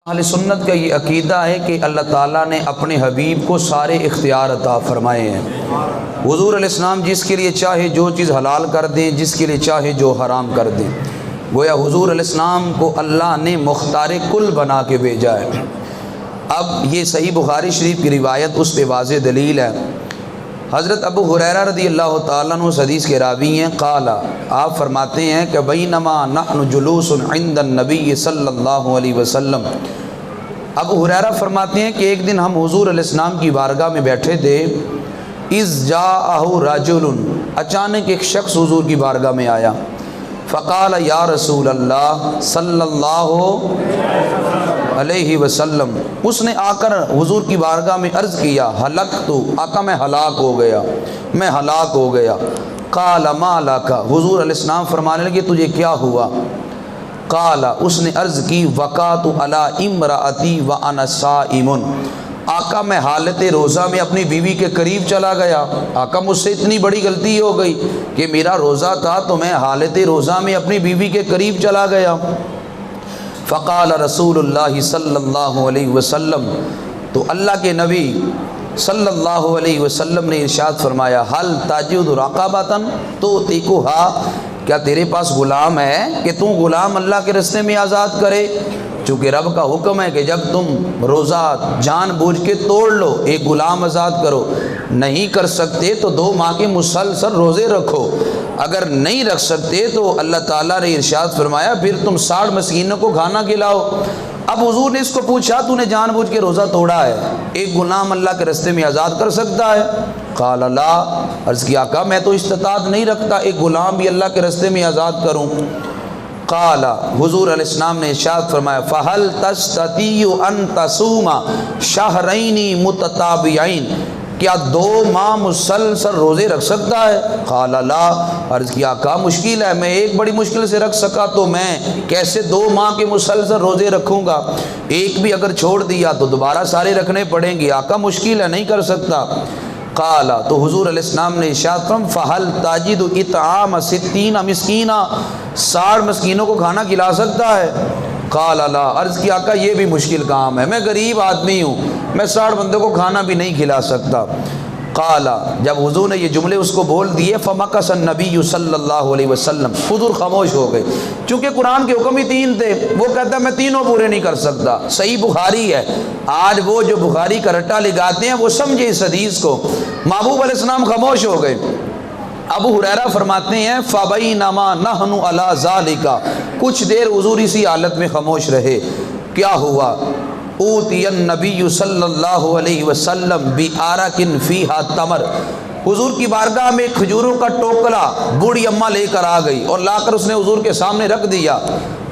اہل سنت کا یہ عقیدہ ہے کہ اللہ تعالیٰ نے اپنے حبیب کو سارے اختیار عطا فرمائے ہیں۔ حضور علیہ السلام جس کے لیے چاہے جو چیز حلال کر دیں، جس کے لیے چاہے جو حرام کر دیں۔ گویا حضور علیہ السلام کو اللہ نے مختار کل بنا کے بھیجا ہے۔ اب یہ صحیح بخاری شریف کی روایت اس پہ واضح دلیل ہے۔ حضرت ابو ہریرہ رضی اللہ تعالیٰ عنہ اس حدیث کے راوی ہیں، قال، آپ فرماتے ہیں کہ بینما نحن جلوس عند النبی صلی اللہ علیہ وسلم۔ ابو ہریرہ فرماتے ہیں کہ ایک دن ہم حضور علیہ السلام کی بارگاہ میں بیٹھے تھے، اذ جاءہ رجل، اچانک ایک شخص حضور کی بارگاہ میں آیا، فقال یا رسول اللہ صلی اللہ علیہ وسلم، اس نے آ کر حضور کی بارگاہ میں عرض کیا، ہلکت، آقا میں ہلاک ہو گیا، میں ہلاک ہو گیا۔ قال ما لک، حضور علیہ السلام فرمانے لگے تجھے کیا ہوا؟ قال، اس نے عرض کی، وقعت علی امرأتی وانا صائم، آقا میں حالت روزہ میں اپنی بیوی کے قریب چلا گیا، آقا مجھ سے اتنی بڑی غلطی ہو گئی کہ میرا روزہ تھا تو میں حالت روزہ میں اپنی بیوی کے قریب چلا گیا۔ فقال رسول اللہ صلی اللہ علیہ وسلم، تو اللہ کے نبی صلی اللہ علیہ وسلم نے ارشاد فرمایا، حل تجد رقبۃ تعتقها، کیا تیرے پاس غلام ہے کہ تم غلام اللہ کے راستے میں آزاد کرے؟ چونکہ رب کا حکم ہے کہ جب تم روزہ جان بوجھ کے توڑ لو، ایک غلام آزاد کرو، نہیں کر سکتے تو 2 ماہ کے مسلسل روزے رکھو، اگر نہیں رکھ سکتے تو اللہ تعالیٰ نے ارشاد فرمایا پھر تم 60 مسکینوں کو کھانا کھلاؤ۔ اب حضور نے اس کو پوچھا، تو نے جان بوجھ کے روزہ توڑا ہے، ایک غلام اللہ کے راستے میں آزاد کر سکتا ہے؟ قال لا، عرض کیا، آقا میں تو استطاعت نہیں رکھتا ایک غلام بھی اللہ کے راستے میں آزاد کروں۔ قال، حضور علیہ السلام نے ارشاد فرمایا، فہل تستطیع ان تصوم شہرین متتابعین، کیا 2 ماہ مسلسل روزے رکھ سکتا ہے؟ قال لا، عرض کیا، آقا مشکل ہے، میں ایک بڑی مشکل سے رکھ سکا تو میں کیسے 2 ماہ کے مسلسل روزے رکھوں گا؟ ایک بھی اگر چھوڑ دیا تو دوبارہ سارے رکھنے پڑیں گے، آقا مشکل ہے، نہیں کر سکتا۔ قال، تو حضور علیہ السلام نے ارشاد فرمایا، فہل تجد اطعام 60 مسکینا، 60 مسکینوں کو کھانا کھلا سکتا ہے؟ قال لا، عرض کیا، آقا یہ بھی مشکل کام ہے، میں غریب آدمی ہوں، میں 60 بندوں کو کھانا بھی نہیں کھلا سکتا۔ قال، جب حضور نے یہ جملے اس کو بول دیے، فمکث النبی صلی اللہ علیہ وسلم، حضور خاموش ہو گئے، چونکہ قرآن کے حکم ہی 3 تھے، وہ کہتا ہے میں تینوں پورے نہیں کر سکتا۔ صحیح بخاری ہے، آج وہ جو بخاری کا رٹا لگاتے ہیں وہ سمجھے اس حدیث کو۔ محبوب علیہ السلام خاموش ہو گئے۔ ابو ہریرہ فرماتے ہیں، فبینما نحن علی ذالک، کچھ دیر حضور اسی حالت میں خاموش رہے۔ کیا ہوا؟ اوتی النبی صلی اللہ علیہ وسلم بعرق فیہا تمر، حضور کی بارگاہ میں کھجوروں کا ٹوکرا بوڑھی اماں لے کر آ گئی اور لا کر اس نے حضور کے سامنے رکھ دیا۔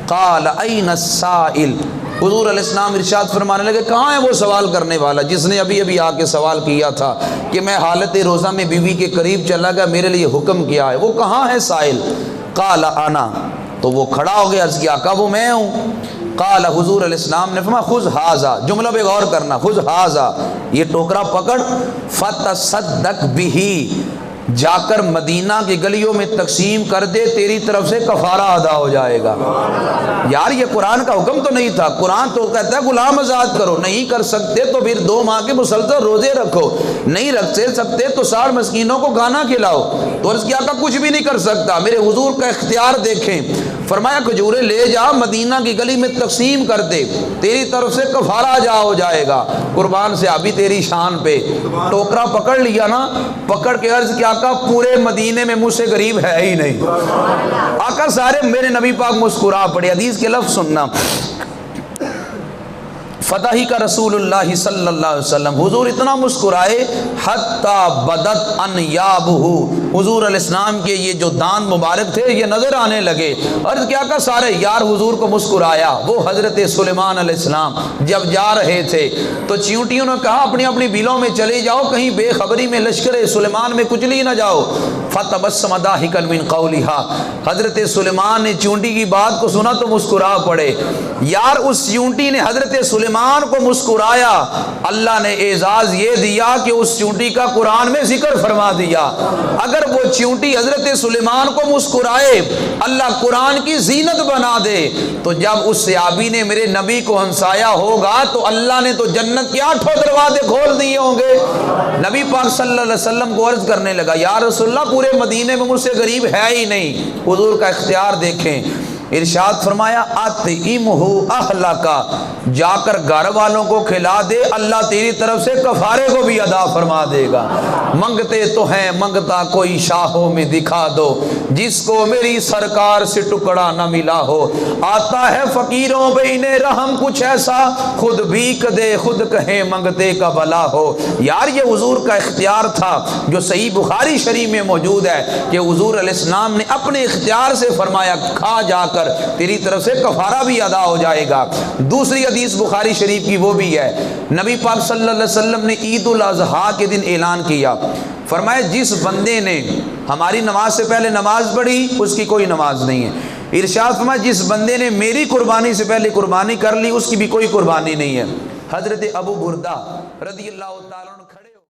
قال این السائل، حضور علیہ السلام ارشاد فرمانے لگے، کہاں ہے وہ سوال کرنے والا جس نے ابھی ابھی آ کے سوال کیا تھا کہ میں حالت روزہ میں بیوی کے قریب چلا گیا، میرے لیے حکم کیا ہے، وہ کہاں ہے سائل؟ قال انا، تو وہ کھڑا ہو گیا، عرض کیا، آقا وہ میں ہوں۔ قال، حضور علیہ السلام نے فرمایا، خذ ھذا، جملہ پہ غور کرنا، خذ ھذا، یہ ٹوکرا پکڑ، فتصدق بہ، جا کر مدینہ کی گلیوں میں تقسیم کر دے، تیری طرف سے کفارہ ادا ہو جائے گا۔ یار یہ قرآن کا حکم تو نہیں تھا، قرآن تو کہتا ہے غلام آزاد کرو، نہیں کر سکتے تو پھر 2 ماہ کے مسلسل روزے رکھو، نہیں رکھ سکتے تو 60 مسکینوں کو کھانا کھلاؤ۔ تو عرض کیا، آقا کچھ بھی نہیں کر سکتا، میرے حضور کا اختیار دیکھیں۔ فرمایا، کھجورے لے جا، مدینہ کی گلی میں تقسیم کر دے، تیری طرف سے کفارہ ادا ہو جائے گا۔ قربان سے ابھی تیری شان پہ ٹوکرا پکڑ لیا نا، پکڑ کے عرض کیا، آقا پورے مدینے میں مجھ سے غریب ہے ہی نہیں۔ آقا سارے، میرے نبی پاک مسکرا پڑے۔ حدیث کے لفظ سننا، فتح کا رسول اللہ صلی اللہ علیہ وسلم، حضور اتنا مسکرائے، حتی بدت انیابہ، حضور علیہ السلام کے یہ جو دان مبارک تھے یہ نظر آنے لگے۔ عرض کیا کہ سارے یار حضور کو مسکرایا۔ وہ حضرت سلیمان علیہ السلام جب جا رہے تھے تو چیونٹیوں نے کہا اپنی اپنی بلوں میں چلے جاؤ، کہیں بے خبری میں لشکر سلیمان میں کچلی نہ جاؤ۔ فتبسم ضاحکا من قولها، حضرت سلیمان نے چیونٹی کی بات کو سنا تو مسکرا پڑے۔ یار اس چیونٹی نے حضرت سلیمان کو مسکرایا، اللہ نے اعزاز یہ دیا کہ اس چیونٹی کا قرآن میں ذکر فرما دیا۔ اگر اگر وہ چیونٹی حضرت سلیمان کو مسکرائے اللہ قرآن کی زینت بنا دے تو جب اس صحابی نے میرے نبی کو ہنسایا ہوگا تو اللہ نے تو جنت کے 8 دروازے کھول دیے ہوں گے۔ نبی پاک صلی اللہ علیہ وسلم کو عرض کرنے لگا یا رسول اللہ پورے مدینے میں مجھ سے غریب ہے ہی نہیں۔ حضور کا اختیار دیکھیں، ارشاد فرمایا اطعمہ اہلک، جا کر گھر والوں کو کھلا دے، اللہ تیری طرف سے کفارے کو بھی ادا فرما دے گا۔ منگتے تو ہیں منگتا کوئی شاہوں میں دکھا دو، جس کو میری سرکار سے ٹکڑا نہ ملا ہو۔ آتا ہے فقیروں پہ انہیں رحم کچھ ایسا، خود بھیک دے خود کہیں منگتے کا بھلا ہو۔ یار یہ حضور کا اختیار تھا جو صحیح بخاری شریف میں موجود ہے کہ حضور علیہ السلام نے اپنے اختیار سے فرمایا کھا جا کر تیری طرف سے کفارہ بھی ادا ہو جائے گا۔ دوسری حدیث بخاری شریف کی وہ بھی ہے، نبی پاک صلی اللہ علیہ وسلم نے عید الاضحیٰ کے دن اعلان کیا، فرمایا جس بندے نے ہماری نماز سے پہلے نماز پڑھی اس کی کوئی نماز نہیں ہے۔ ارشاد فرمایا جس بندے نے میری قربانی سے پہلے قربانی کر لی اس کی بھی کوئی قربانی نہیں ہے۔ حضرت ابو بردہ رضی اللہ تعالیٰ عنہ کھڑے